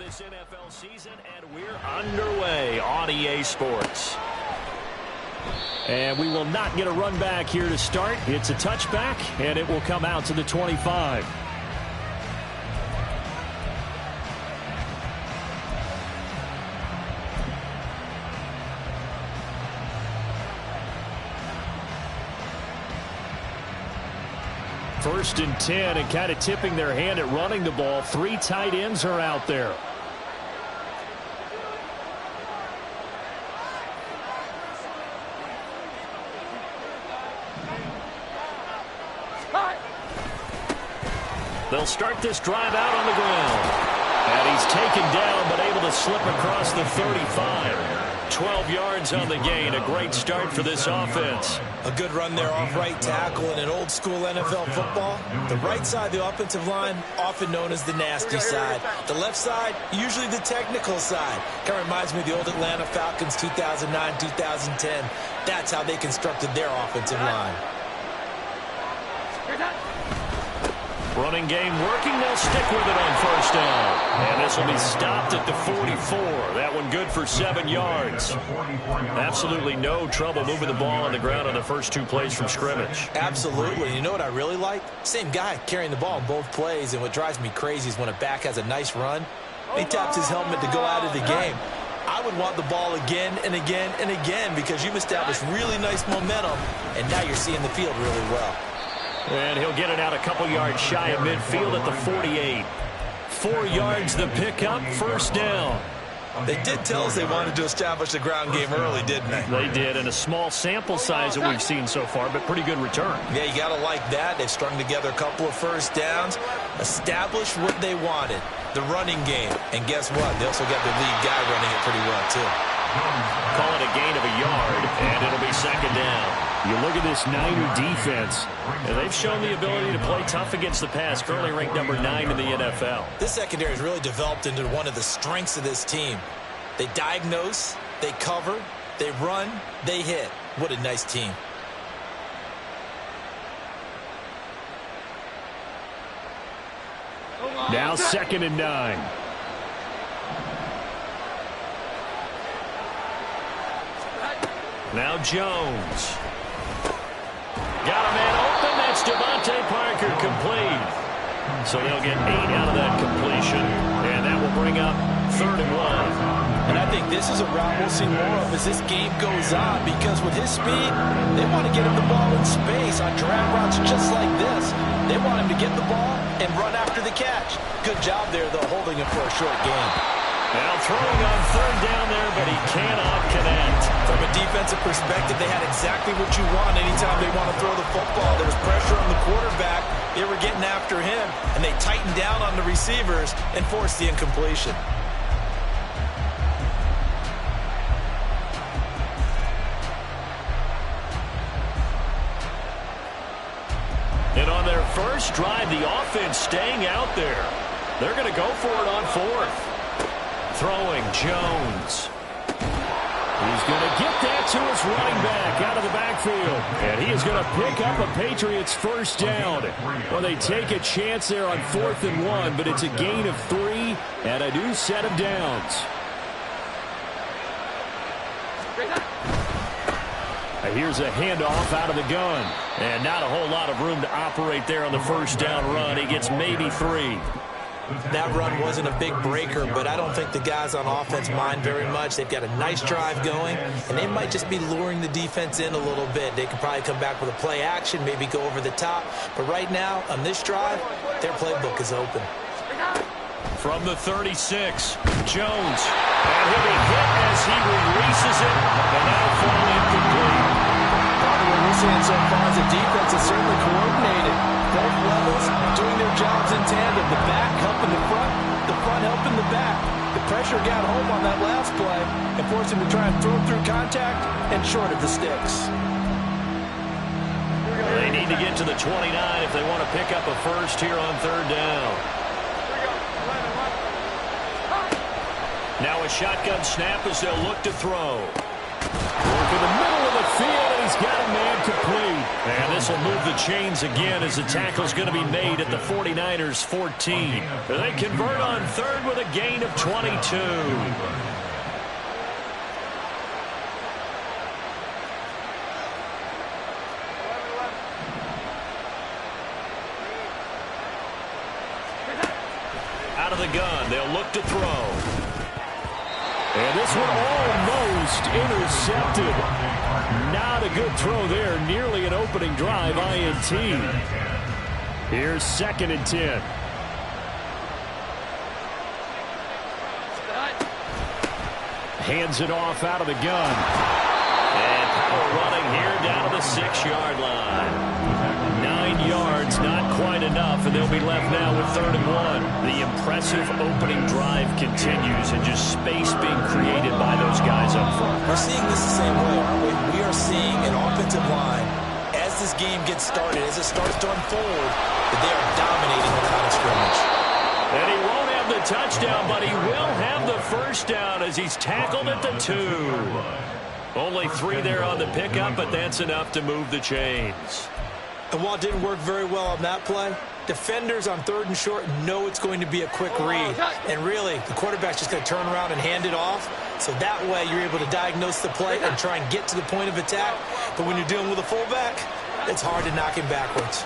this NFL season, and we're underway on EA Sports. And we will not get a run back here to start. It's a touchback, and it will come out to the 25. First and 10, and kind of tipping their hand at running the ball. 3 tight ends are out there. They'll start this drive out on the ground. And he's taken down, but able to slip across the 35. 12 yards on the gain. A great start for this offense. A good run there off right tackle in an old school NFL football. The right side of the offensive line, often known as the nasty side. The left side, usually the technical side. Kind of reminds me of the old Atlanta Falcons 2009-2010. That's how they constructed their offensive line. Running game working. They'll stick with it on first down. And this will be stopped at the 44. That one good for 7 yards. Absolutely no trouble moving the ball on the ground on the first 2 plays from scrimmage. Absolutely. You know what I really like? Same guy carrying the ball in both plays. And what drives me crazy is when a back has a nice run, he taps his helmet to go out of the game. I would want the ball again and again and again because you've established really nice momentum, and now you're seeing the field really well. And he'll get it out a couple yards shy of midfield at the 48. 4 yards the pickup, first down. They did tell us they wanted to establish the ground game early, didn't they? They did, and a small sample size that we've seen so far, but pretty good return. Yeah, you got to like that. They've strung together a couple of first downs, established what they wanted, the running game. And guess what? They also got the lead guy running it pretty well, too. Call it a gain of a yard, and it'll be second down. You look at this Niner defense, and they've shown the ability to play tough against the pass, currently ranked number 9 in the NFL. This secondary has really developed into one of the strengths of this team. They diagnose, they cover, they run, they hit. What a nice team. Now second and 9. Now Jones. Got a man open. That's Devontae Parker, complete. So they'll get 8 out of that completion, and that will bring up 3rd and 1. And I think this is a route we'll see more of as this game goes on, because with his speed, they want to get him the ball in space on drag routes just like this. They want him to get the ball and run after the catch. Good job there, though, holding him for a short gain. Now throwing on 3rd down there, but he cannot connect. From a defensive perspective, they had exactly what you want anytime they want to throw the football. There was pressure on the quarterback. They were getting after him, and they tightened down on the receivers and forced the incompletion. And on their first drive, the offense staying out there. They're going to go for it on 4th. Throwing Jones. He's going to get that to his running back out of the backfield. And he is going to pick up a Patriots first down. Well, they take a chance there on 4th and 1, but it's a gain of 3 and a new set of downs. And here's a handoff out of the gun. And not a whole lot of room to operate there on the first down run. He gets maybe 3. That run wasn't a big breaker, but I don't think the guys on offense mind very much. They've got a nice drive going, and they might just be luring the defense in a little bit. They could probably come back with a play action, maybe go over the top. But right now, on this drive, their playbook is open. From the 36, Jones. And he'll be hit as he releases it, and that'll fall incomplete. Probably what we're seeing so far is the defense is certainly coordinated. Both levels doing their jobs in tandem. The back helping the front helping the back. The pressure got home on that last play and forced him to try and throw through contact and short of the sticks. They need to get to the 29 if they want to pick up a first here on 3rd down. Now a shotgun snap as they'll look to throw. Look in the middle of the field, and he's got a man complete. And this will move the chains again as the tackle's going to be made at the 49ers 14. They convert on third with a gain of 22. Out of the gun, they'll look to throw. And this one almost intercepted. Not a good throw there. Nearly an opening drive, INT. Here's 2nd and 10. Hands it off out of the gun. And power running here down to the 6-yard line. 9 yards, not quite enough, and they'll be left now with 3rd and 1. The impressive opening drive continues, and just space being created by those guys up front. We're seeing this the same way, aren't we? We are seeing an offensive line, as this game gets started, as it starts to unfold, that they are dominating the line of scrimmage. And he won't have the touchdown, but he will have the first down as he's tackled at the 2. Only 3 there on the pickup, but that's enough to move the chains. And while it didn't work very well on that play, defenders on 3rd and short know it's going to be a quick read. And really, the quarterback's just going to turn around and hand it off. So that way you're able to diagnose the play and try and get to the point of attack. But when you're dealing with a fullback, it's hard to knock him backwards.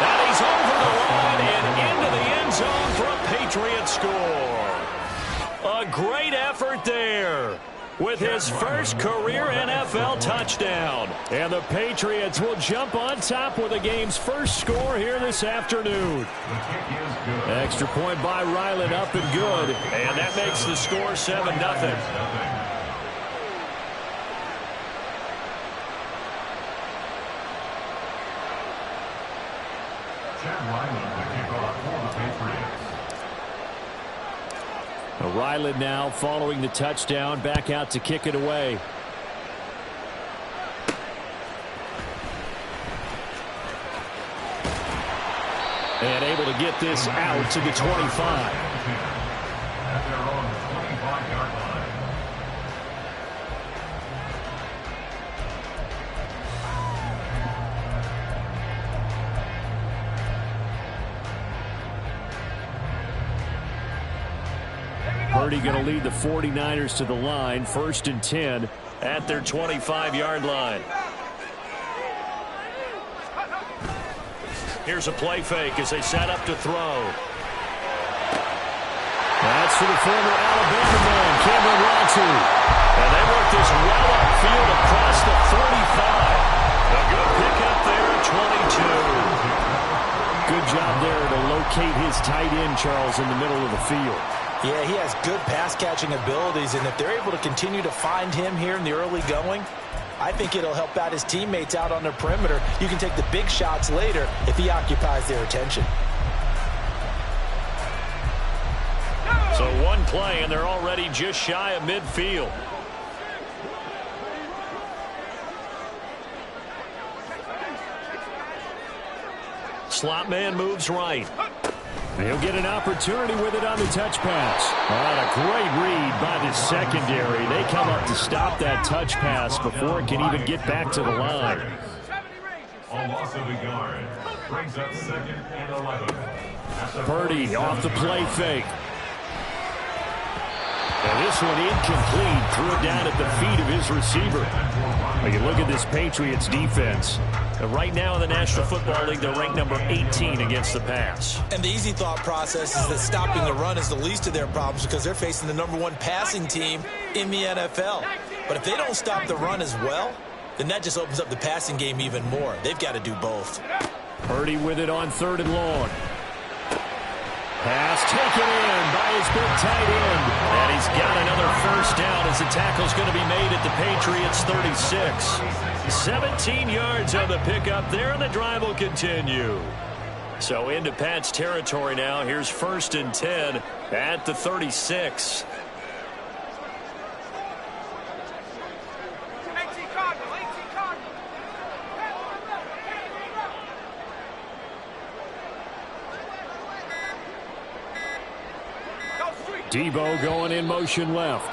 And he's over the line and into the end zone for a Patriot score. A great effort there with his first career NFL touchdown. And the Patriots will jump on top with the game's first score here this afternoon. Extra point by Ryland, up and good. And that makes the score 7-0. Ryland now following the touchdown, back out to kick it away. And able to get this out to the 25. Purdy going to lead the 49ers to the line, 1st and 10 at their 25-yard line. Here's a play fake as they set up to throw. That's for the former Alabama man, Cameron Latu. And they work this well upfield across the 45. A good pickup there at 22. Good job there to locate his tight end, Charles, in the middle of the field. Yeah, he has good pass-catching abilities, and if they're able to continue to find him here in the early going, I think it'll help out his teammates out on the perimeter. You can take the big shots later if he occupies their attention. So one play, and they're already just shy of midfield. Slot man moves right. He'll get an opportunity with it on the touch pass. And a great read by the secondary. They come up to stop that touch pass before it can even get back to the line. A loss of a yard brings up 2nd and 11. Purdy off the play fake. And this one incomplete. Threw it down at the feet of his receiver. Well, you look at this Patriots defense. Right now in the National Football League, they're ranked number 18 against the pass. And the easy thought process is that stopping the run is the least of their problems because they're facing the number 1 passing team in the NFL. But if they don't stop the run as well, then that just opens up the passing game even more. They've got to do both. Purdy with it on 3rd and long. Pass taken in by his big tight end. And he's got another first down as the tackle's going to be made at the Patriots 36. 17 yards on the pickup there, and the drive will continue. So into Pat's territory now. Here's 1st and 10 at the 36. Debo going in motion left.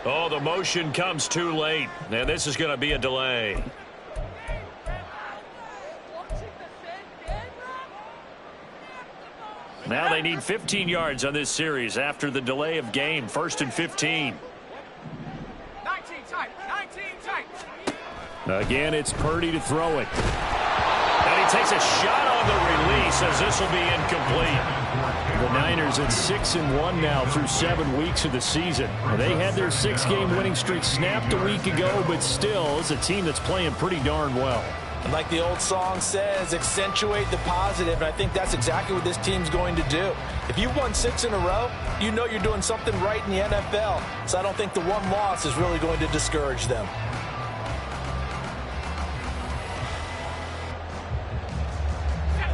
Oh, the motion comes too late, and this is going to be a delay. Now they need 15 yards on this series after the delay of game. 1st and 15. 19 tight. Again, it's Purdy to throw it. And he takes a shot on the release as this will be incomplete. The Niners at 6-1 now through 7 weeks of the season. They had their 6-game winning streak snapped a week ago, but still, it's a team that's playing pretty darn well. And like the old song says, accentuate the positive, and I think that's exactly what this team's going to do. If you've won 6 in a row, you know you're doing something right in the NFL. So I don't think the one loss is really going to discourage them.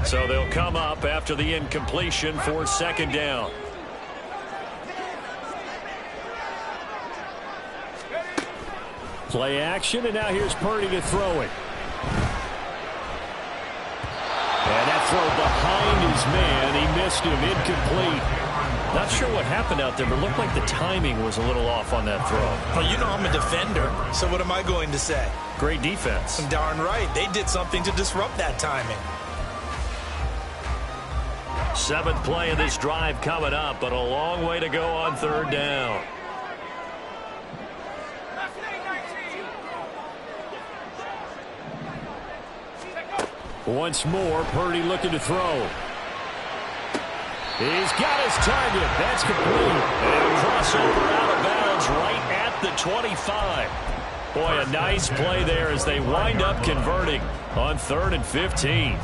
So they'll come up after the incompletion for 2nd down. Play action, and now here's Purdy to throw it. And that throw behind his man. He missed him. Incomplete. Not sure what happened out there, but it looked like the timing was a little off on that throw. Well, you know I'm a defender, so what am I going to say? Great defense. Darn right. They did something to disrupt that timing. 7th play of this drive coming up, but a long way to go on 3rd down. Once more, Purdy looking to throw. He's got his target. That's complete. And a crossover out of bounds right at the 25. Boy, a nice play there as they wind up converting on 3rd and 15.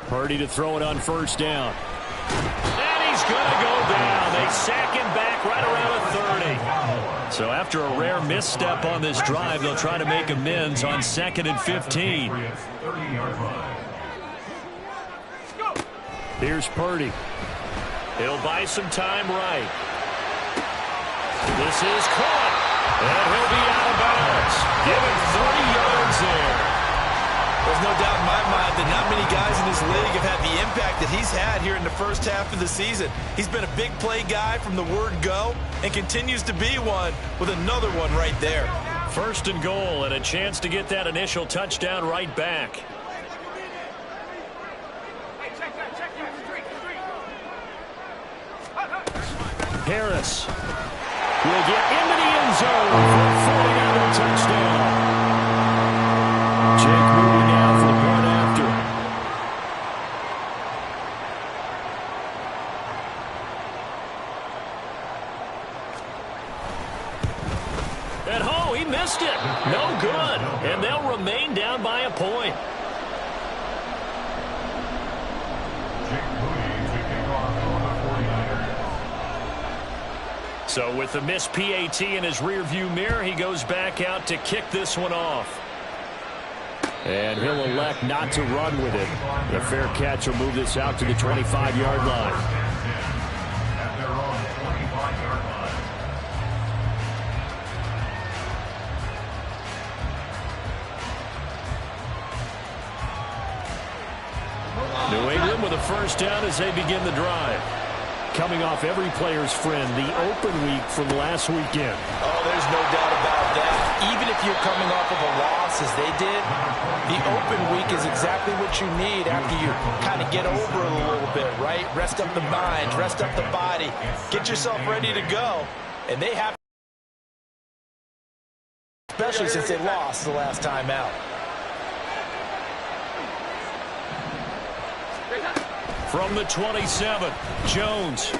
Purdy to throw it on 1st down. And he's going to go down. They sack him back right around a 30. So after a rare misstep on this drive, they'll try to make amends on 2nd and 15. Here's Purdy. He'll buy some time right. This is caught. And he'll be out of bounds. Given 30 yards there. There's no doubt in my mind that not many guys in this league have had the impact that he's had here in the first half of the season. He's been a big play guy from the word go and continues to be one with another one right there. 1st and goal and a chance to get that initial touchdown right back. Harris will get into the end zone for a 40-yard touchdown. Jake Moody now for the point after. And he missed it. No good. And they'll remain down by a point. So with the missed PAT in his rearview mirror, he goes back out to kick this one off. And he'll elect not to run with it. A fair catch will move this out to the 25-yard line. New England with a 1st down as they begin the drive. Coming off every player's friend, the open week from last weekend. Oh, there's no doubt about that. Even if you're coming off of a loss as they did, the open week is exactly what you need after you kind of get over it a little bit, right? Rest up the mind, rest up the body, get yourself ready to go. And they have, especially since they lost the last time out. From the 27, Jones.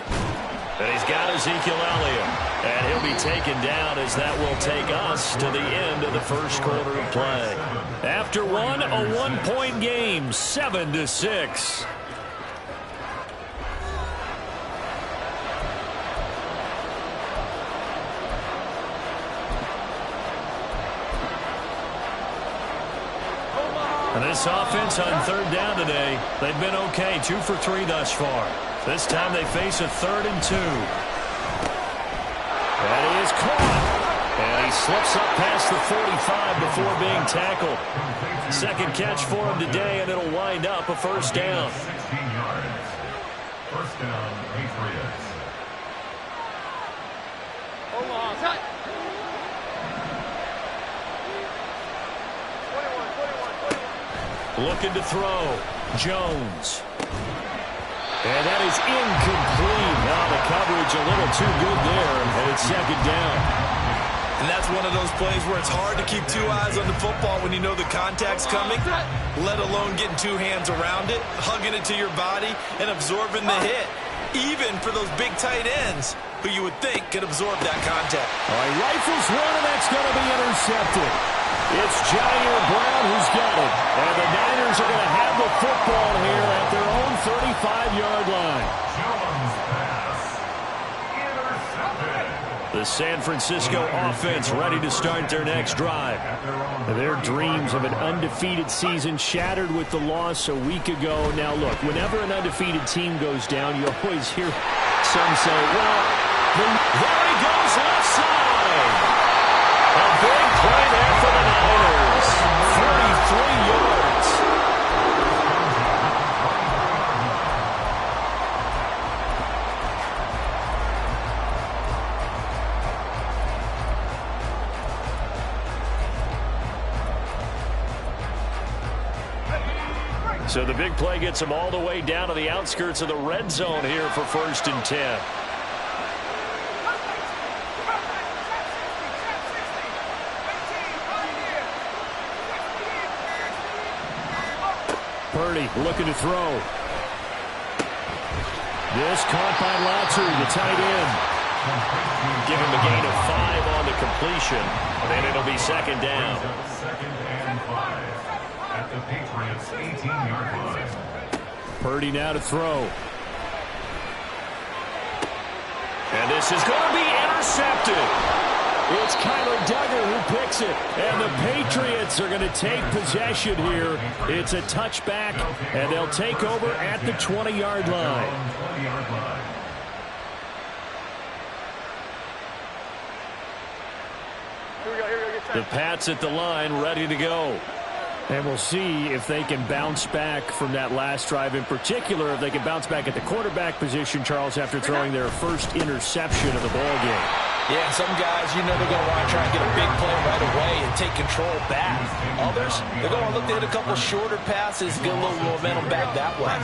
And he's got Ezekiel Elliott. And he'll be taken down as that will take us to the end of the 1st quarter of play. After one, a 1-point game, 7-6. This offense on third down today, they've been okay, 2 for 3 thus far. This time they face a 3rd and 2. And he is caught. And he slips up past the 45 before being tackled. Second catch for him today, and it'll wind up a first down. 16 yards. First down, Patriots. Hold on. Cut. 21. Looking to throw. Jones. And that is incomplete. Now the coverage a little too good there, and it's second down. And that's one of those plays where it's hard to keep 2 eyes on the football when you know the contact's coming, let alone getting 2 hands around it, hugging it to your body, and absorbing the hit, even for those big tight ends who you would think could absorb that contact. All right, rifles one, and that's going to be intercepted. It's Jair Brown who's got it. And the Niners are going to have the football here at their own 35-yard line. Jones pass. Intercepted. The San Francisco offense ready to start their next drive. Their dreams of an undefeated season shattered with the loss a week ago. Now, look, whenever an undefeated team goes down, you always hear some say, well, there he goes left side. A big play there for the Niners. 43 yards. So the big play gets them all the way down to the outskirts of the red zone here for 1st and 10. Purdy looking to throw. This caught by Latu, the tight end. Give him a gain of 5 on the completion. Then it'll be second down. Second and 5 at the Patriots' 18-yard line. Purdy now to throw. And this is going to be intercepted. It's Kyler Duggar who picks it. And the Patriots are going to take possession here. It's a touchback, and they'll take over at the 20-yard line. 20-yard line. Here we go. Get The Pats at the line, ready to go. And we'll see if they can bounce back from that last drive in particular, if they can bounce back at the quarterback position, Charles, after throwing their first interception of the ballgame. Yeah, some guys, you know they're going to want to try and get a big play right away and take control back. Others, they're going to look to hit a couple shorter passes, get a little momentum back that way.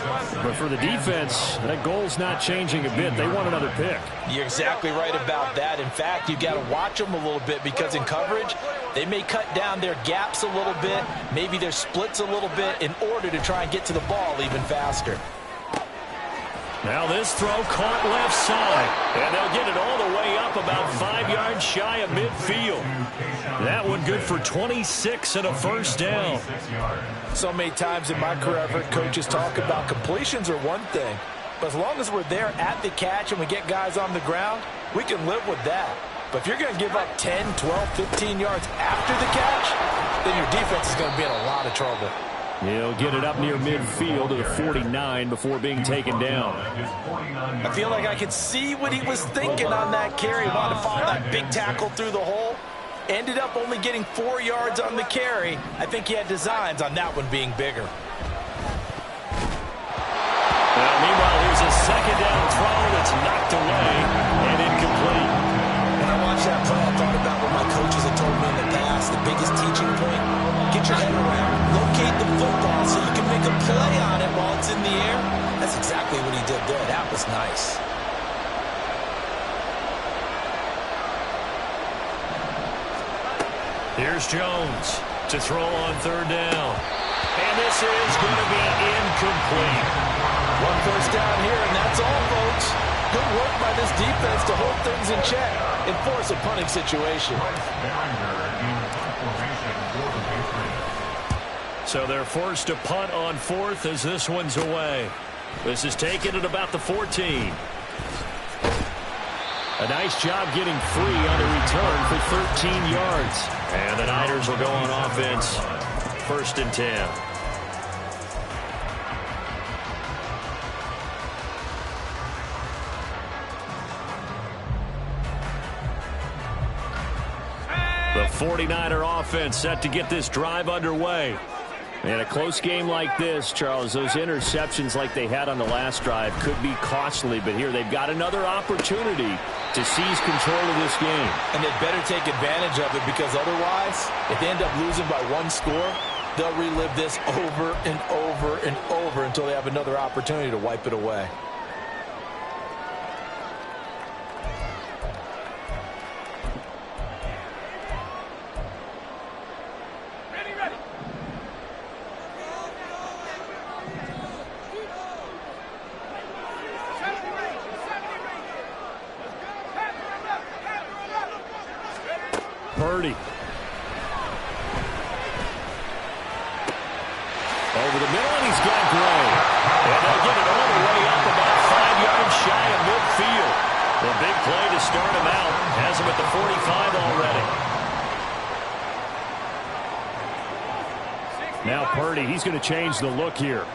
But for the defense, that goal's not changing a bit. They want another pick. You're exactly right about that. In fact, you've got to watch them a little bit because in coverage, they may cut down their gaps a little bit, maybe their splits a little bit in order to try and get to the ball even faster. Now this throw caught left side, and they'll get it all the way up about 5 yards shy of midfield. That one good for 26 and a first down. So many times in my career, I've heard coaches talk about completions are one thing, but as long as we're there at the catch and we get guys on the ground, we can live with that. But if you're going to give up 10, 12, 15 yards after the catch, then your defense is going to be in a lot of trouble. He'll get it up near midfield to the 49 before being taken down. I feel like I could see what he was thinking on that carry. Wanted to follow that big tackle through the hole. Ended up only getting 4 yards on the carry. I think he had designs on that one being bigger. Well, meanwhile, here's a second down throw that's knocked away and incomplete. When I watched that play, I thought about what my coaches had told me in the past. The biggest teaching point, get your head around, locate the football so you can make a play on it while it's in the air. That's exactly what he did there. That was nice. Here's Jones to throw on third down. And this is going to be incomplete. One first down here, and that's all, folks. Good work by this defense to hold things in check and force a punting situation. So they're forced to punt on fourth as this one's away. This is taken at about the 14. A nice job getting free on the return for 13 yards. And the Niners will go on offense. 1st and 10. 49er offense set to get this drive underway. In a close game like this, Charles, those interceptions like they had on the last drive could be costly, but here they've got another opportunity to seize control of this game. And they better take advantage of it, because otherwise, if they end up losing by one score, they'll relive this over and over and over until they have another opportunity to wipe it away. Purdy. Over the middle, and he's got Gray. And they'll get it all the way up about 5 yards shy of midfield. The big play to start him out. Has him at the 45 already. Now Purdy, he's going to change the look here.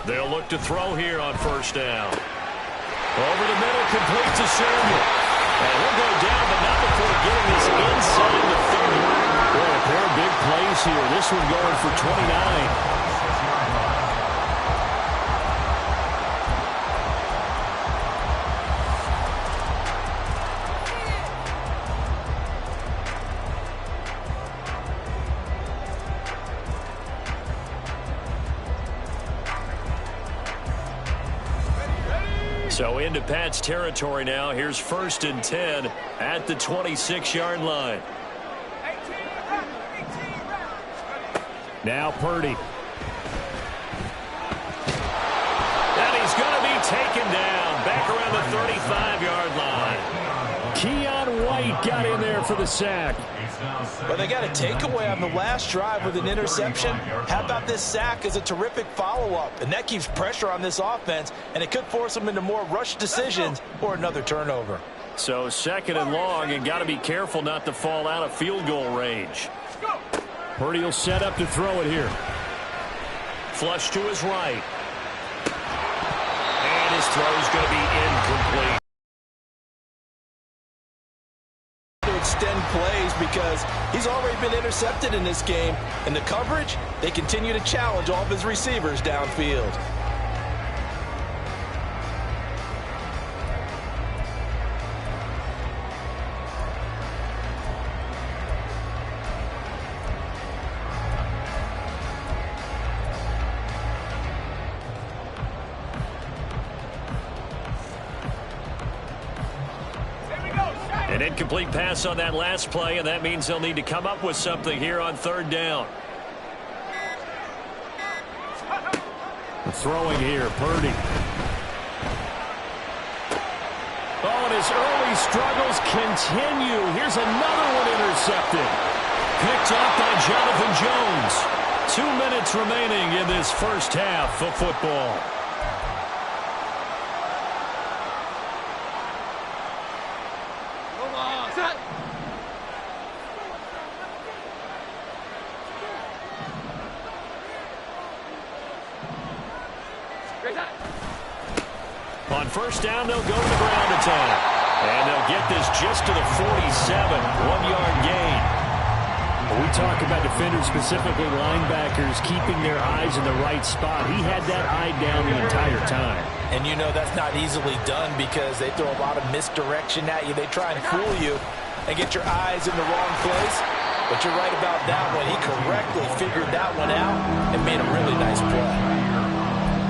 They'll look to throw here on first down. Over the middle, complete to Samuel. And he'll go down, but not before getting this inside the 30. Boy, a pair of big plays here. This one going for 29. So into Pat's territory now. Here's 1st and 10 at the 26-yard line. Now Purdy. And he's going to be taken down back around the 35-yard line. Keion White got in there for the sack. But they got a takeaway on the last drive with an interception. How about this sack as a terrific follow-up? And that keeps pressure on this offense, and it could force them into more rush decisions or another turnover. So 2nd and long, and got to be careful not to fall out of field goal range. Purdy will set up to throw it here. Flush to his right. And his throw's going to be incomplete. Extend plays because he's already been intercepted in this game, and the coverage, they continue to challenge all of his receivers downfield. An incomplete pass on that last play, and that means they'll need to come up with something here on 3rd down. Throwing here, Purdy. Oh, and his early struggles continue. Here's another one intercepted. Picked up by Jonathan Jones. 2 minutes remaining in this first half of football. On first down, they'll go to the ground attack. And they'll get this just to the 47, 1-yard gain. We talk about defenders, specifically linebackers, keeping their eyes in the right spot. He had that eye down the entire time. And you know that's not easily done because they throw a lot of misdirection at you. They try and fool you and get your eyes in the wrong place. But you're right about that one. He correctly figured that one out and made a really nice play.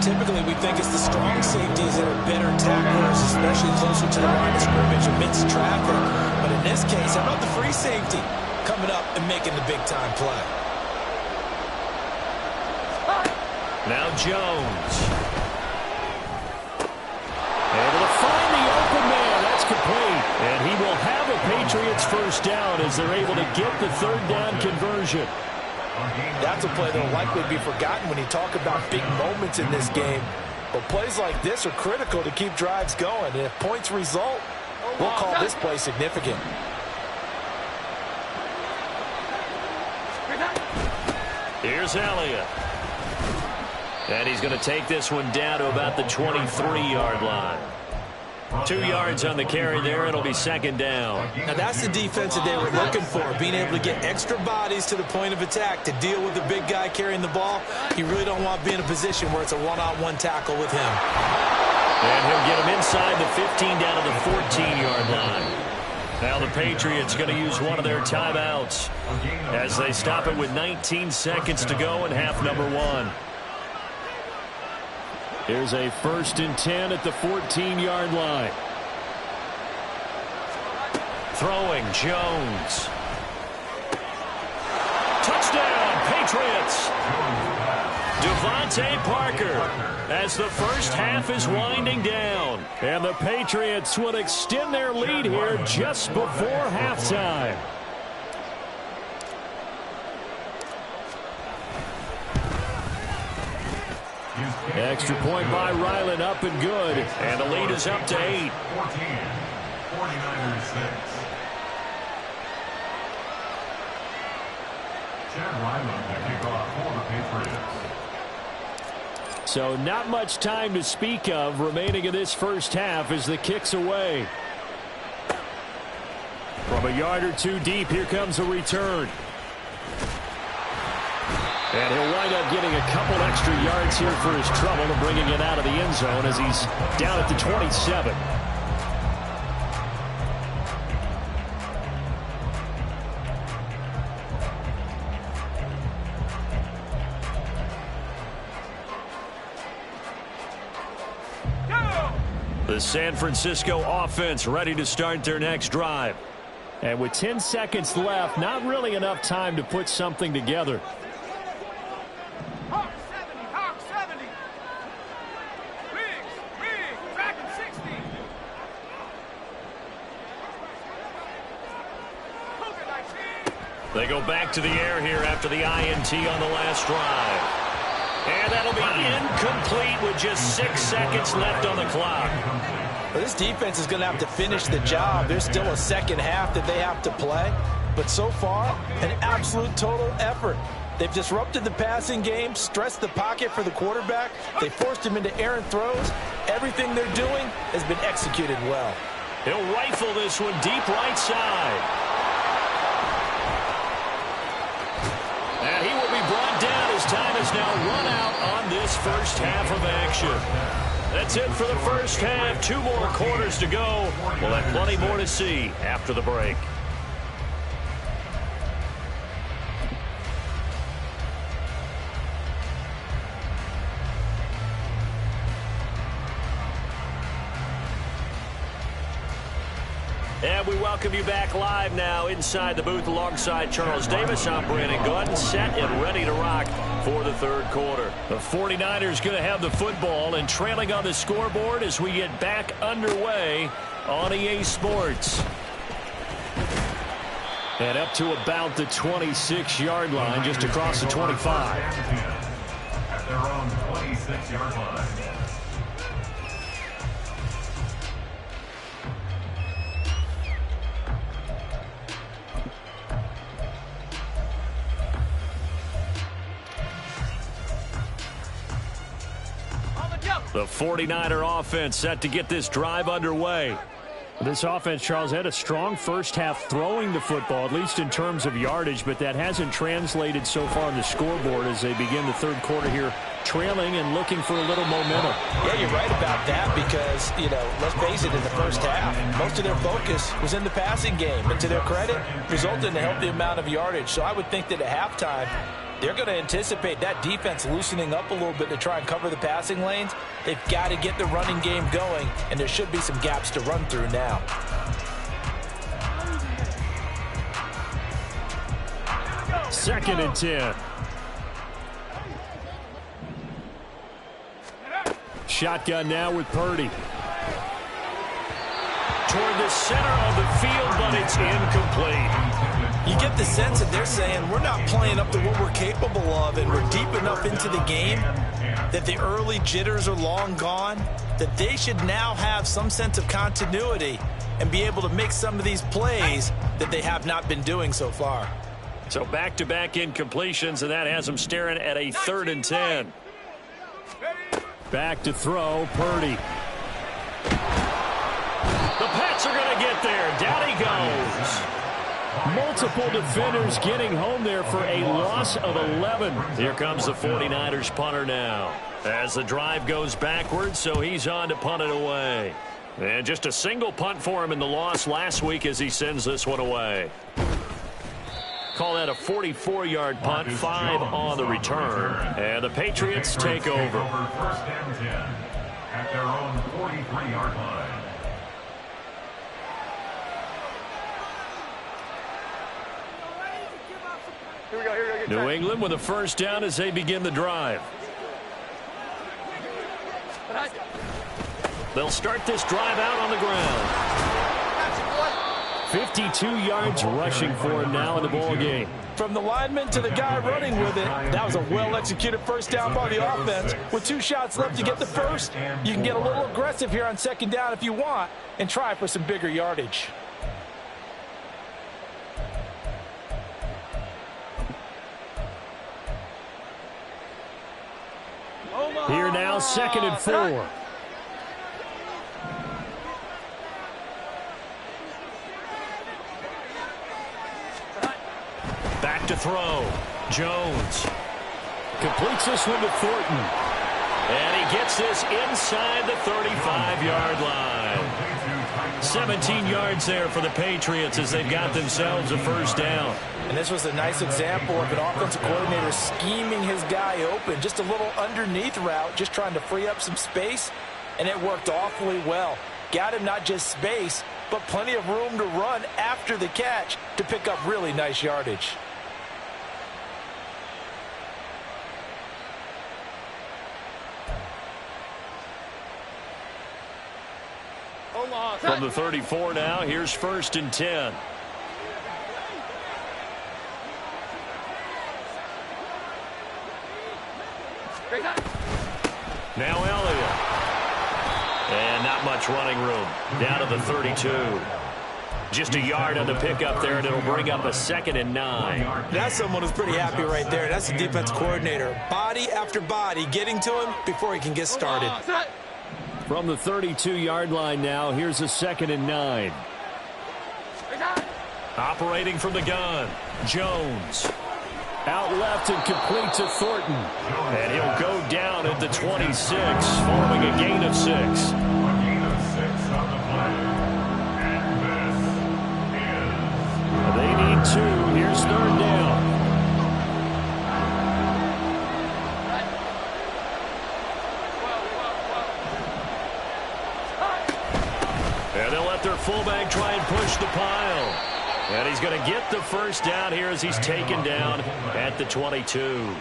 Typically, we think it's the strong safeties that are better tacklers, especially closer to the line of scrimmage amidst traffic. But in this case, how about the free safety coming up and making the big-time play? Now Jones. Able to find the open man. That's complete. And he will have a Patriots first down as they're able to get the 3rd down conversion. That's a play that will likely be forgotten when you talk about big moments in this game. But plays like this are critical to keep drives going. And if points result, we'll call this play significant. Here's Elliott. And he's going to take this one down to about the 23-yard line. 2 yards on the carry there. It'll be second down. Now, that's the defense that they were looking for, being able to get extra bodies to the point of attack to deal with the big guy carrying the ball. You really don't want to be in a position where it's a one-on-one tackle with him. And he'll get him inside the 15 down to the 14-yard line. Now the Patriots going to use one of their timeouts as they stop it with 19 seconds to go in half number 1. Here's a 1st and 10 at the 14-yard line. Throwing Jones. Touchdown, Patriots. Devontae Parker as the first half is winding down. And the Patriots will extend their lead here just before halftime. Extra point by Ryland, up and good. And the lead is up to 8. 14, 49ers 6. Chad Ryland to kick off for the Patriots. So not much time to speak of remaining in this first half as the kick's away. From a yard or two deep, here comes a return. And he'll wind up getting a couple extra yards here for his trouble and bringing it out of the end zone as he's down at the 27. The San Francisco offense ready to start their next drive. And with 10 seconds left, not really enough time to put something together. Hawk 70, Hawk 70. Riggs, back at 60. They go back to the air here after the INT on the last drive. And that'll be incomplete with just 6 seconds left on the clock. Well, this defense is going to have to finish the job. There's still a second half that they have to play. But so far, an absolute total effort. They've disrupted the passing game, stressed the pocket for the quarterback. They forced him into errant throws. Everything they're doing has been executed well. He'll rifle this one deep right side. And he will be brought down. Time has now run out on this first half of action. That's it for the first half. 2 more quarters to go. We'll have plenty more to see after the break. And we welcome you back live now inside the booth alongside Charles Davis. I'm Brandon Gaudin, set and ready to rock for the third quarter. The 49ers going to have the football and trailing on the scoreboard as we get back underway on EA Sports. And up to about the 26-yard line, just across the 25. At their own 26-yard line. The 49er offense set to get this drive underway. This offense, Charles, had a strong first half throwing the football, at least in terms of yardage, but that hasn't translated so far on the scoreboard as they begin the third quarter here, trailing and looking for a little momentum. Yeah, you're right about that because, let's face it, in the first half, most of their focus was in the passing game. And to their credit, resulted in a healthy amount of yardage. So I would think that at halftime, they're going to anticipate that defense loosening up a little bit to try and cover the passing lanes. They've got to get the running game going, and there should be some gaps to run through now. Second and 10. Shotgun now with Purdy. Toward the center of the field, but it's incomplete. You get the sense that they're saying we're not playing up to what we're capable of, and we're deep enough into the game that the early jitters are long gone, that they should now have some sense of continuity and be able to make some of these plays that they have not been doing so far. So back-to-back incompletions, and that has them staring at a 3rd and 10. Back to throw, Purdy. The Pats are going to get there. Down he goes. Multiple defenders getting home there for a loss of 11. Here comes the 49ers punter now. As the drive goes backwards, so he's on to punt it away. And just a single punt for him in the loss last week as he sends this one away. Call that a 44-yard punt, 5 on the return. And the Patriots take over. First and 10 at their own 43-yard line. New England with a first down as they begin the drive. They'll start this drive out on the ground. 52 yards rushing for him now in the ball game. From the lineman to the guy running with it, that was a well-executed first down by the offense. With 2 shots left to get the first, you can get a little aggressive here on second down if you want and try for some bigger yardage. Here now, 2nd and 4. Back to throw. Jones completes this one to Thornton. And he gets this inside the 35-yard line. 17 yards there for the Patriots as they've got themselves a first down. And this was a nice example of an offensive coordinator scheming his guy open. Just a little underneath route, just trying to free up some space. And it worked awfully well. Got him not just space, but plenty of room to run after the catch to pick up really nice yardage. From the 34 now, here's 1st and 10. Now Elliott. And not much running room. Down to the 32. Just a yard on the pickup there, and it'll bring up a 2nd and 9. That's someone who's pretty happy right there. That's the defense coordinator. Body after body getting to him before he can get started. From the 32-yard line now, here's a 2nd and 9. Operating from the gun, Jones. Out left and complete to Thornton. And he'll go down at the 26, following a gain of 6. A gain of 6 on the play. And this is... They need 2. Here's 3rd down. And they'll let their fullback try and push the pile. And he's going to get the first down here as he's taken down at the 22.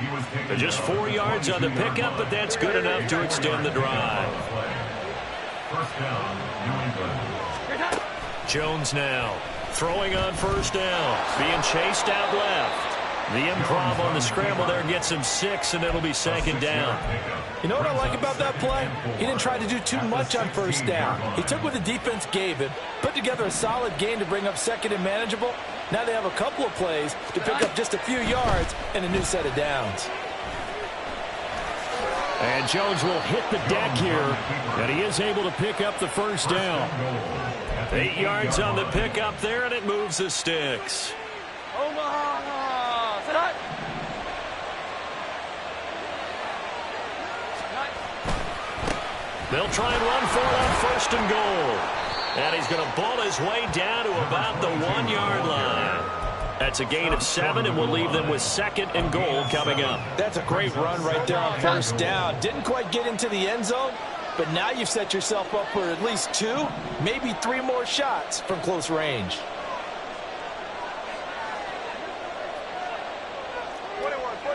Just 4 yards on the pickup, but that's good enough to extend the drive. First down, New England. Jones now throwing on first down, being chased out left. The improv on the scramble there gets him 6, and it'll be 2nd down. You know what I like about that play? He didn't try to do too much on first down. He took what the defense gave him, put together a solid game to bring up 2nd and manageable. Now they have a couple of plays to pick up just a few yards and a new set of downs. And Jones will hit the deck here, and he is able to pick up the first down. 8 yards on the pickup there, and it moves the sticks. They'll try and run for it on 1st and goal. And he's going to ball his way down to about the 1-yard line. That's a gain of 7, and we'll leave them with 2nd and goal coming up. That's a great run right there on first down. Didn't quite get into the end zone, but now you've set yourself up for at least 2, maybe 3 more shots from close range.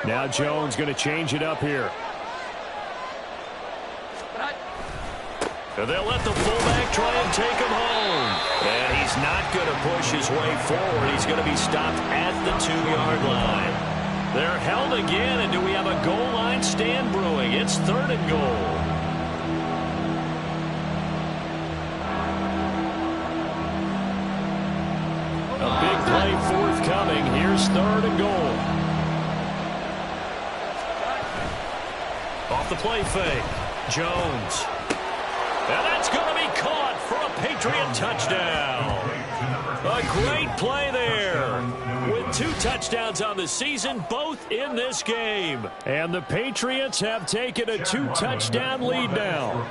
Now Jones going to change it up here. And they'll let the fullback try and take him home. And he's not going to push his way forward. He's going to be stopped at the 2-yard line. They're held again, and do we have a goal line stand brewing? It's 3rd and goal. A big play forthcoming. Here's 3rd and goal. Off off the play fake. Jones. And that's going to be caught for a Patriot touchdown. A great play there. With 2 touchdowns on the season, both in this game. And the Patriots have taken a 2-touchdown lead now.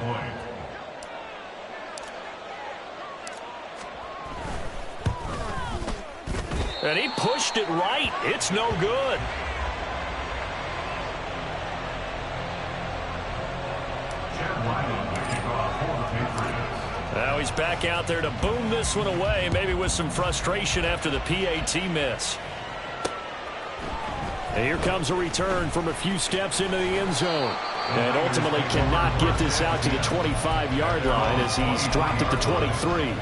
And he pushed it right. It's no good. Now he's back out there to boom this one away, maybe with some frustration after the PAT miss. And here comes a return from a few steps into the end zone. And ultimately cannot get this out to the 25-yard line as he's dropped at the 23.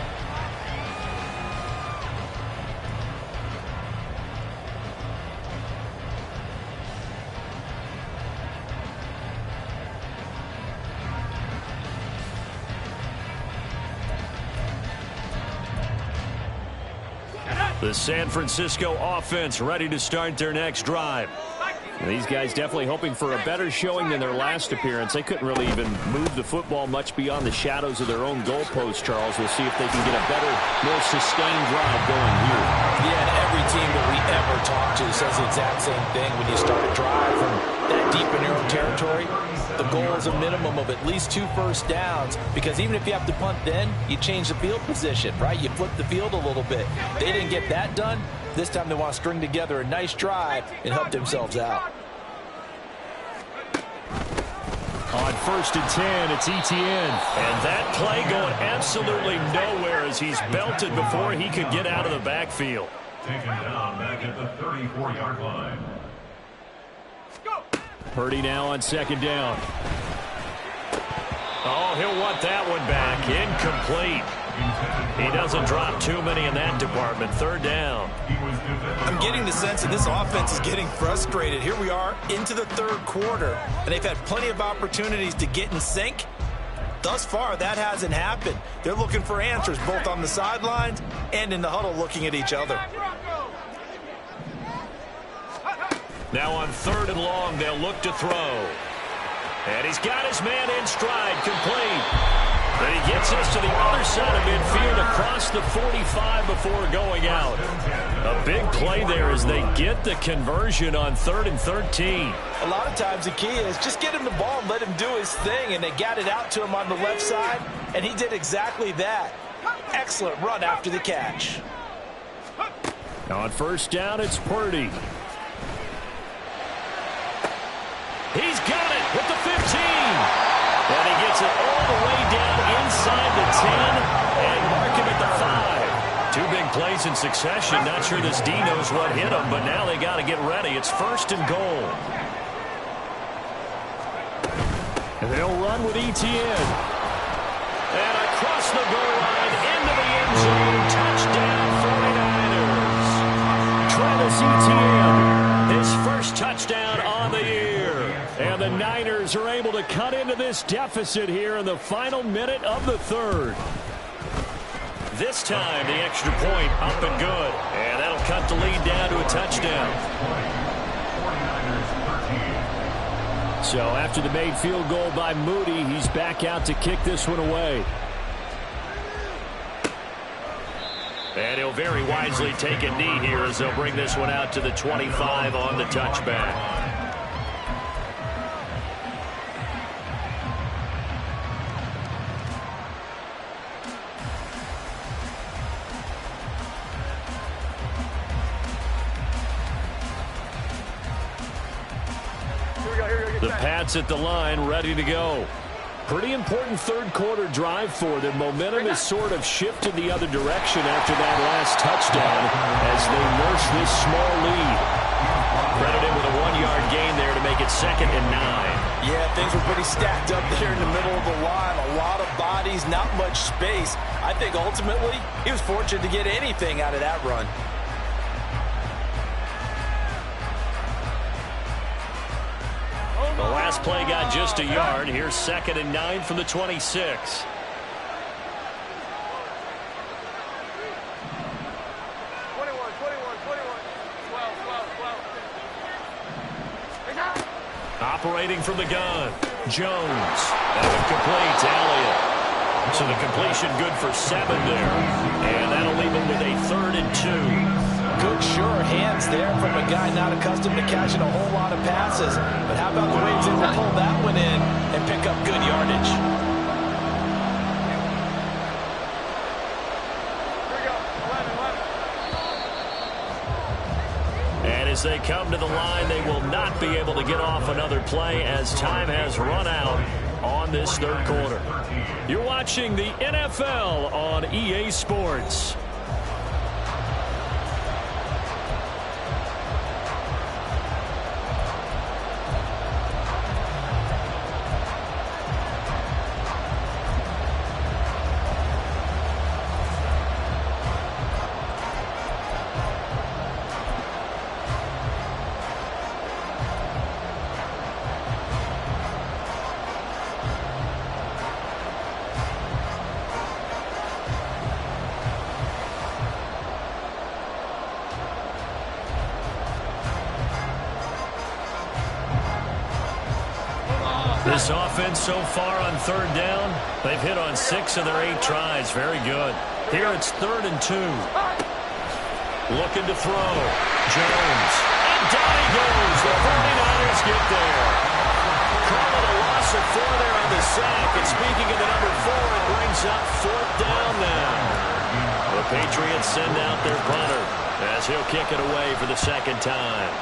The San Francisco offense ready to start their next drive. These guys definitely hoping for a better showing than their last appearance. They couldn't really even move the football much beyond the shadows of their own goalpost, Charles. We'll see if they can get a better, more sustained drive going here. Yeah, and every team that we ever talk to says the exact same thing. When you start a drive from that deep in your own territory, the goal is a minimum of at least 2 first downs, because even if you have to punt then, you change the field position, right? You flip the field a little bit. They didn't get that done. This time they want to string together a nice drive and help themselves out. On 1st and 10, it's Etienne. And that play going absolutely nowhere as he's belted before he could get out of the backfield. Taken down back at the 34-yard line. Purdy now on 2nd down. Oh, he'll want that one back. Incomplete. He doesn't drop too many in that department. 3rd down. I'm getting the sense that this offense is getting frustrated. Here we are into the 3rd quarter, and they've had plenty of opportunities to get in sync. Thus far, that hasn't happened. They're looking for answers both on the sidelines and in the huddle looking at each other. Now on 3rd and long, they'll look to throw. And he's got his man in stride, complete. But he gets us to the other side of midfield across the 45 before going out. A big play there as they get the conversion on 3rd and 13. A lot of times the key is just get him the ball and let him do his thing, and they got it out to him on the left side, and he did exactly that. Excellent run after the catch. On 1st down, it's Purdy. He's got it with the 15. And he gets it all the way down inside the 10 and mark him at the 5. 2 big plays in succession. Not sure this D knows what hit him, but now they got to get ready. It's 1st and goal. And they'll run with Etienne. And across the goal line into the end zone. Touchdown 49ers. Travis Etienne, his first touchdown on the year. And the Niners are able to cut into this deficit here in the final minute of the 3rd. This time, the extra point up and good. And that'll cut the lead down to a touchdown. So after the made field goal by Moody, he's back out to kick this one away. And he'll very wisely take a knee here as they'll bring this one out to the 25 on the touchback. The Pats at the line, ready to go. Pretty important 3rd quarter drive for them. Momentum has sort of shifted the other direction after that last touchdown as they nurse this small lead. Credited with a 1-yard gain there to make it 2nd and 9. Yeah, things were pretty stacked up there in the middle of the line. A lot of bodies, not much space. I think ultimately he was fortunate to get anything out of that run. The last play got just a yard. Here's 2nd and 9 from the 26. Separating from the gun. Jones. And incomplete to Elliott. So the completion good for 7 there. And that'll leave him with a 3rd and 2. Good, sure hands there from a guy not accustomed to catching a whole lot of passes. But how about the way he's able to pull that one in and pick up good yardage? And as they come to the line, they will not be able to get off another play as time has run out on this 3rd quarter. You're watching the NFL on EA Sports. This offense so far on 3rd down, they've hit on 6 of their 8 tries. Very good. Here it's 3rd and 2. Looking to throw. Jones. And down he goes. The 49ers get there. Call it a loss of 4 there on the sack. And speaking of the number 4, it brings up 4th down now. The Patriots send out their punter as he'll kick it away for the 2nd time.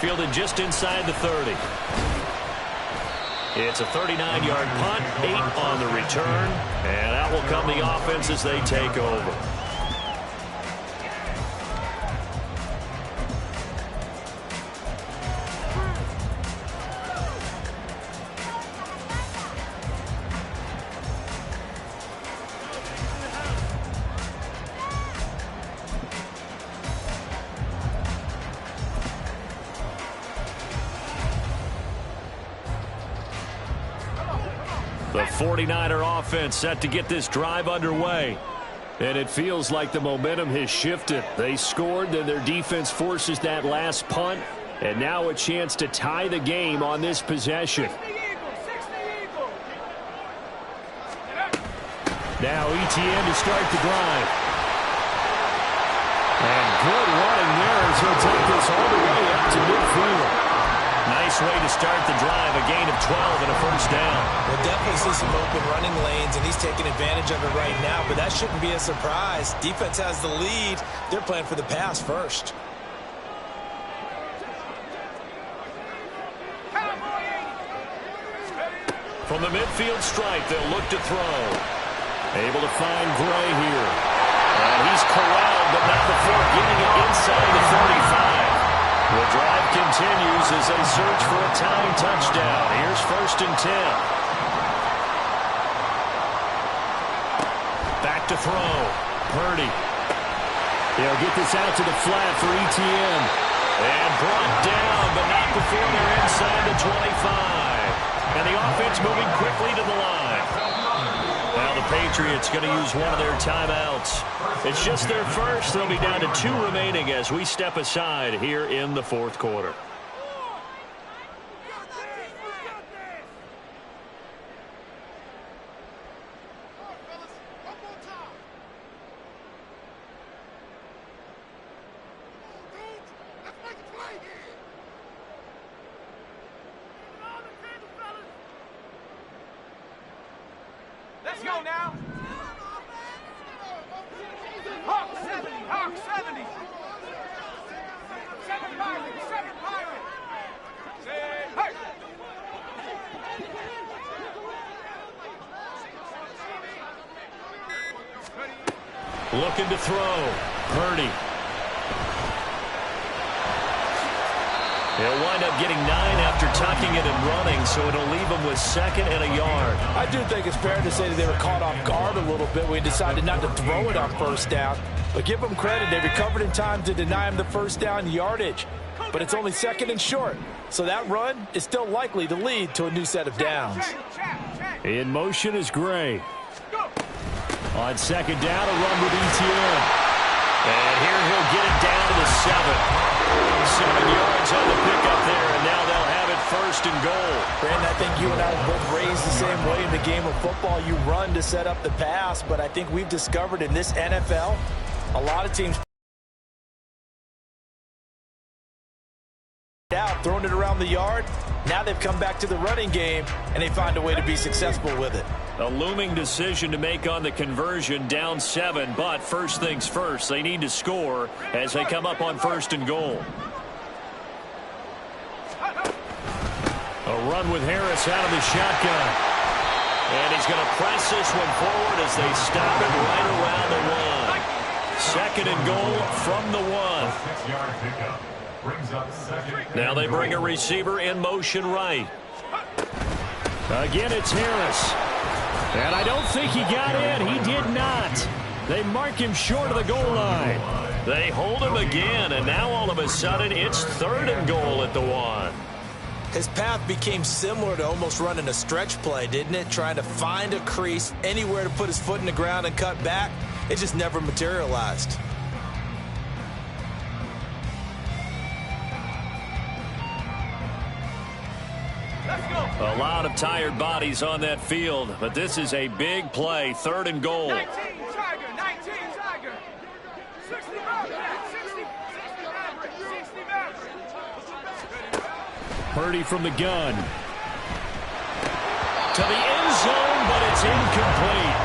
Fielded just inside the 30. It's a 39-yard punt, 8 on the return, and out will come the offense as they take over. The 49er offense set to get this drive underway. And it feels like the momentum has shifted. They scored, then their defense forces that last punt. And now a chance to tie the game on this possession. Now Etienne to start the drive. And good running there as he'll take this all the way up to midfield. Nice way to start the drive, a gain of 12 and a 1st down. We'll definitely see some open running lanes, and he's taking advantage of it right now, but that shouldn't be a surprise. Defense has the lead. They're playing for the pass first. From the midfield stripe, they'll look to throw. Able to find Gray here. And he's corralled, but not before getting it inside the 35. The drive continues as they search for a tying touchdown. Here's 1st and 10. Back to throw. Purdy. They'll get this out to the flat for Etienne. And brought down, but not before they're inside the 25. And the offense moving quickly to the line. Now the Patriots going to use one of their timeouts. It's just their first. They'll be down to 2 remaining as we step aside here in the 4th quarter. Let's go now. Hawk 70, Hawk 70. 7 Pirate, 7 Pirate. Hey. Looking to throw. Purdy. He'll wind up getting 9 after tucking it and running, so it'll leave him with 2nd and a yard. I do think it's fair to say that they were caught off guard a little bit when he decided not to throw it on 1st down. But give them credit. They recovered in time to deny him the 1st down yardage. But it's only 2nd and short. So that run is still likely to lead to a new set of downs. In motion is Gray. On 2nd down, a run with Etienne. And here he'll get it down to the 7. 7 yards on the pickup there, and now they'll have it 1st and goal. Brandon, I think you and I were both raised the same way in the game of football. You run to set up the pass, but I think we've discovered in this NFL, a lot of teams out, throwing it around the yard. Now they've come back to the running game, and they find a way to be successful with it. A looming decision to make on the conversion, down 7, but first things first, they need to score as they come up on 1st and goal. A run with Harris out of the shotgun. And he's going to press this one forward as they stop it right around the 1. 2nd and goal from the 1. 6-yard pickup. Brings up 2nd. Now they bring a receiver in motion right. Again, it's Harris. And I don't think he got in. He did not. They mark him short of the goal line. They hold him again, and now all of a sudden it's 3rd and goal at the 1. His path became similar to almost running a stretch play, didn't it? Trying to find a crease, anywhere to put his foot in the ground and cut back. It just never materialized. A lot of tired bodies on that field, but this is a big play. 3rd and goal. 19 Tiger, 19 Tiger. 60 Maverick, 60 Maverick. Purdy from the gun. To the end zone, but it's incomplete.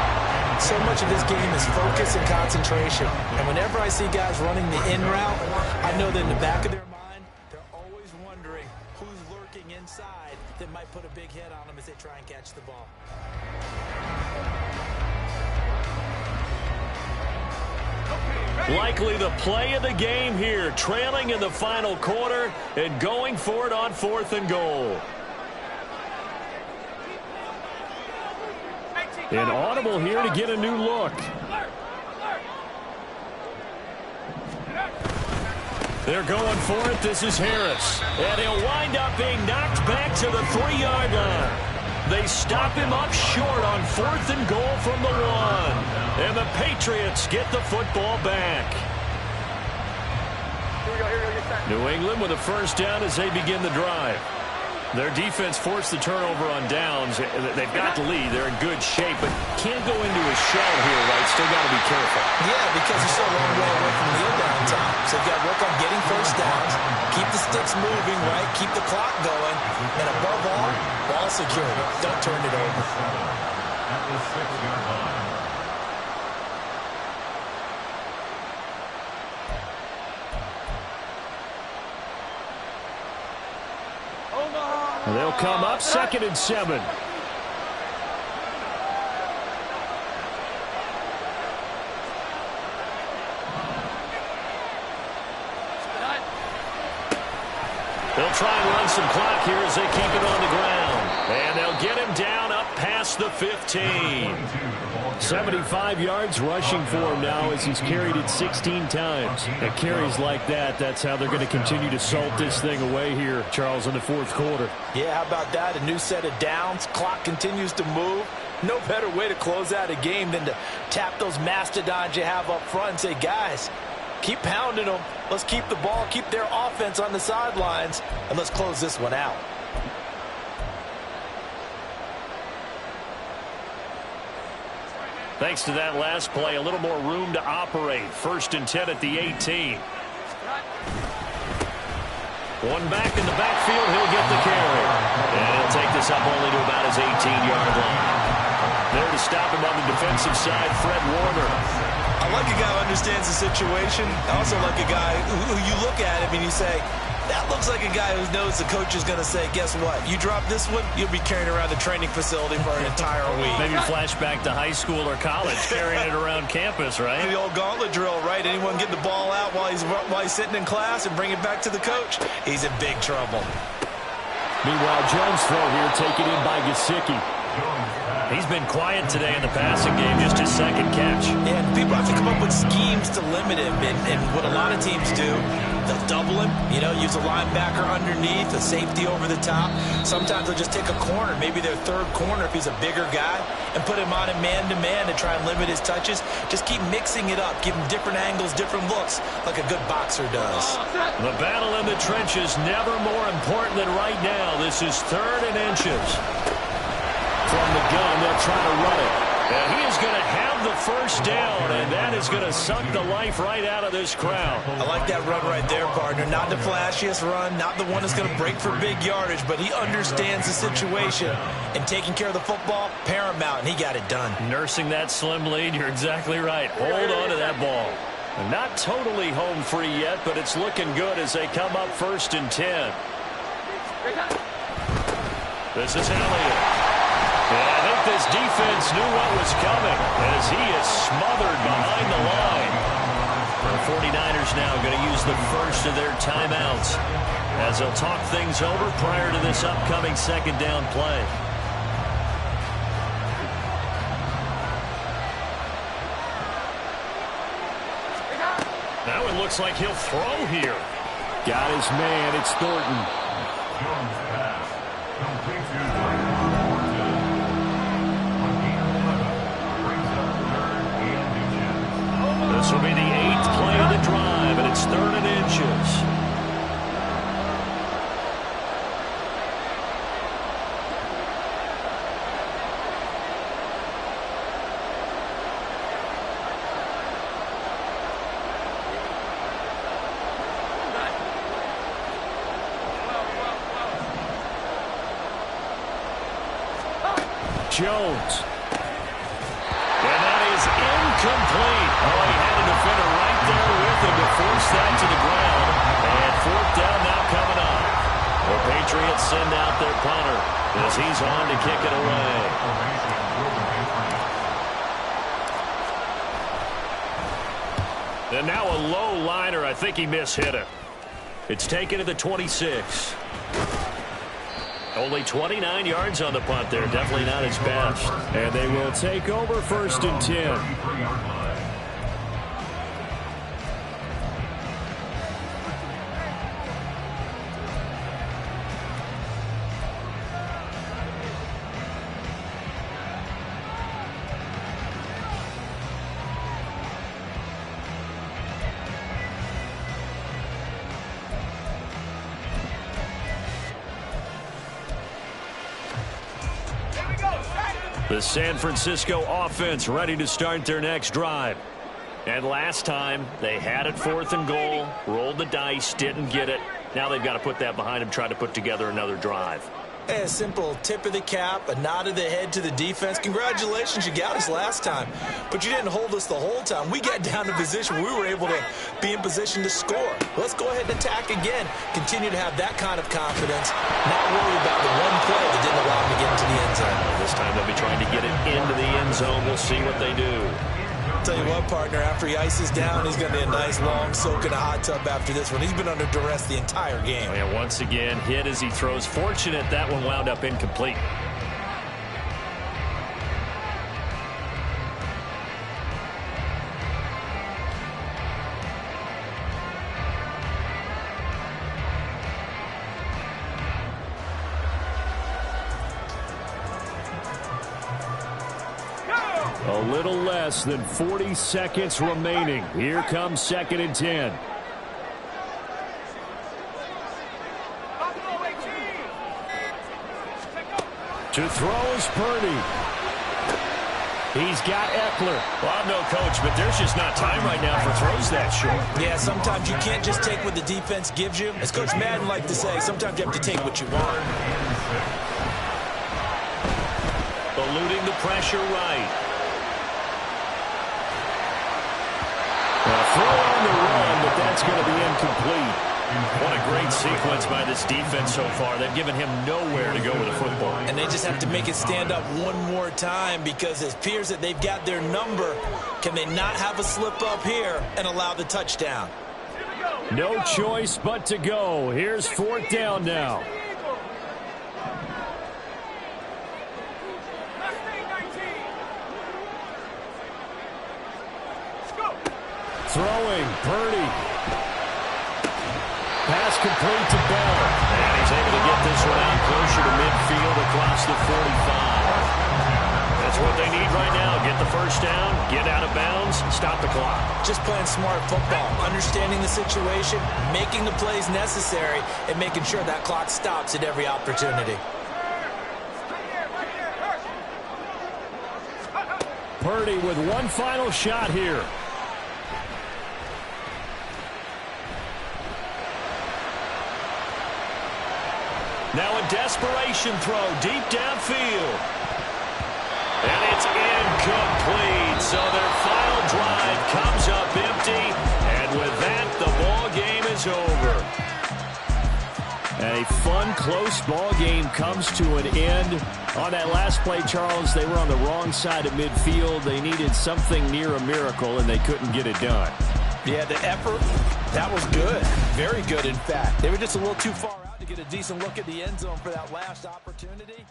So much of this game is focus and concentration. And whenever I see guys running the in route, I know that in the back of their mind, they're always wondering who's lurking inside that might put a big hit on them as they try and catch the ball. Likely the play of the game here, trailing in the final quarter and going for it on 4th and goal. Inaudible here to get a new look. They're going for it. This is Harris. And he'll wind up being knocked back to the 3-yard line. They stop him up short on 4th and goal from the 1. And the Patriots get the football back. New England with a 1st down as they begin the drive. Their defense forced the turnover on downs. They've got the lead. They're in good shape, but can't go into a shell here, right? Still got to be careful. Yeah, because you're so long way away from kneel down time. So you've got to work on getting 1st downs, keep the sticks moving, right? Keep the clock going. And above all, ball security. Don't turn it over. At the 6-yard line. They'll come up 2nd and 7. They'll try and run some clock here as they keep it on the ground. And they'll get him down up past the 15. 75 yards rushing for him now as he's carried it 16 times. And carries like that, that's how they're going to continue to salt this thing away here, Charles, in the 4th quarter. Yeah, how about that? A new set of downs. Clock continues to move. No better way to close out a game than to tap those mastodons you have up front and say, guys, keep pounding them. Let's keep the ball, keep their offense on the sidelines, and let's close this one out. Thanks to that last play, a little more room to operate. 1st and 10 at the 18. One back in the backfield, he'll get the carry. And he'll take this up only to about his 18-yard line. There to stop him on the defensive side, Fred Warner. I like a guy who understands the situation. I also like a guy who you look at him and you say, that looks like a guy who knows the coach is going to say, guess what? You drop this one, you'll be carrying around the training facility for an entire week. Maybe flashback to high school or college, carrying it around campus, right? The old gauntlet drill, right? Anyone get the ball out while he's sitting in class and bring it back to the coach? He's in big trouble. Meanwhile, Jones throw here taken in by Gesicki. He's been quiet today in the passing game, just his second catch. Yeah, and people have to come up with schemes to limit him. And what a lot of teams do, they'll double him, use a linebacker underneath, a safety over the top. Sometimes they'll just take a corner, maybe their third corner if he's a bigger guy, and put him on a man-to-man to try and limit his touches. Just keep mixing it up, give him different angles, different looks, like a good boxer does. The battle in the trenches never more important than right now. This is 3rd and inches. From the gun, they'll try to run it. And he is going to have the first down, and that is going to suck the life right out of this crowd. I like that run right there, partner. Not the flashiest run, not the one that's going to break for big yardage, but he understands the situation, and taking care of the football, paramount, and he got it done. Nursing that slim lead, you're exactly right. Hold on to that ball. Not totally home free yet, but it's looking good as they come up 1st and 10. This is Elliott. Yeah, I think this defense knew what was coming as he is smothered behind the line. The 49ers now going to use the first of their timeouts as they'll talk things over prior to this upcoming 2nd down play. Now it looks like he'll throw here. Got his man. It's Thornton. Jones pass. Complete to Michael Thornton. On gain of 11. Brings up 3rd and inches. This will be the 8th play of the drive, and it's 3rd and inches. Jones. And that is incomplete. Oh, he had a defender right there with him to force that to the ground. And 4th down now coming up. The Patriots send out their punter as he's on to kick it away. And now a low liner. I think he mishit it. It's taken to the 26. Only 29 yards on the punt there. Definitely not his best. And they will take over 1st and 10. The San Francisco offense ready to start their next drive. And last time, they had it 4th and goal, rolled the dice, didn't get it. Now they've got to put that behind them, try to put together another drive. A simple tip of the cap, a nod of the head to the defense. Congratulations, you got us last time. But you didn't hold us the whole time. We got down to position where we were able to be in position to score. Let's go ahead and attack again. Continue to have that kind of confidence. Not worry about the one play that didn't allow them to get into the end zone. This time they'll be trying to get it into the end zone. We'll see what they do. Tell you what, partner, after he ices down, he's going to be a nice long soak in a hot tub after this one. He's been under duress the entire game. And once again, hit as he throws. Fortunate that one wound up incomplete. A little less than 40 seconds remaining. Here comes 2nd and 10. To throw is Purdy. He's got Eckler. Well, I'm no coach, but there's just not time right now for throws that short. Yeah, sometimes you can't just take what the defense gives you. As Coach Madden liked to say, sometimes you have to take what you want. Eluding the pressure right. Throw on the run, but that's going to be incomplete. What a great sequence by this defense so far. They've given him nowhere to go with the football. And they just have to make it stand up one more time because it appears that they've got their number. Can they not have a slip up here and allow the touchdown? No choice but to go. Here's 4th down now. Throwing, Purdy. Pass complete to Bell. And he's able to get this one out closer to midfield across the 45. That's what they need right now. Get the first down, get out of bounds, stop the clock. Just playing smart football, understanding the situation, making the plays necessary, and making sure that clock stops at every opportunity. Purdy with one final shot here. Now a desperation throw deep downfield. And it's incomplete. So their final drive comes up empty. And with that, the ball game is over. And a fun, close ball game comes to an end. On that last play, Charles, they were on the wrong side of midfield. They needed something near a miracle, and they couldn't get it done. Yeah, the effort, that was good. Very good, in fact. They were just a little too far out to get a decent look at the end zone for that last opportunity.